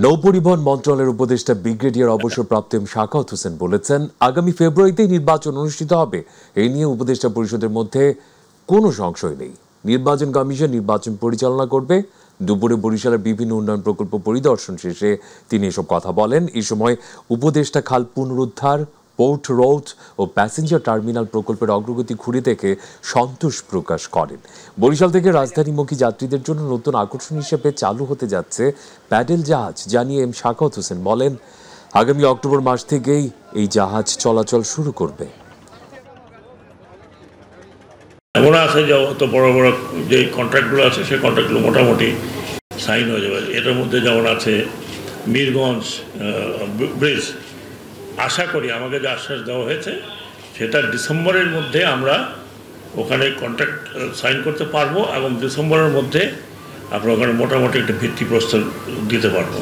নৌপরিবহন মন্ত্রণালয়ের উপদেষ্টা ব্রিগেডিয়ার অবসরপ্রাপ্ত এম শাখাওয়াত হোসেন বলেছেন, আগামী ফেব্রুয়ারিতেই নির্বাচন অনুষ্ঠিত হবে। এই নিয়ে উপদেষ্টা পরিষদের মধ্যে কোনো সংশয় নেই। নির্বাচন কমিশন নির্বাচন পরিচালনা করবে। দুপুরে বরিশালের বিভিন্ন উন্নয়ন প্রকল্প পরিদর্শন শেষে তিনি এসব কথা বলেন। এই সময় উপদেষ্টা খাল পুনরুদ্ধার, পোর্ট রোড ও প্যাসেঞ্জার টার্মিনাল প্রকল্পের অগ্রগতি ঘুরে দেখে সন্তোষ প্রকাশ করেন। বরিশাল থেকে রাজধানীমুখী যাত্রীদের জন্য নতুন আকর্ষণ হিসেবে চালু হতে যাচ্ছে প্যাডেল জাহাজ জানিয়ে এম শাখাওয়াত হোসেন বলেন, আগামী অক্টোবর মাস থেকেই এই জাহাজ চলাচল শুরু করবে। এমন আছে যে অত বড় বড় যে কন্ট্রাক্টগুলো আছে সেই কন্ট্রাক্টগুলো মোটামুটি সাইন হয়ে যাবে। এটার মধ্যে যেমন আছে মিরগঞ্জ ব্রিজ, আশা করি আমাকে যে আশ্বাস দেওয়া হয়েছে সেটা ডিসেম্বরের মধ্যে আমরা ওখানে কন্ট্রাক্ট সাইন করতে পারবো এবং ডিসেম্বরের মধ্যে আমরা ওখানে মোটামুটি একটা ভিত্তিপ্রস্তর দিতে পারবো।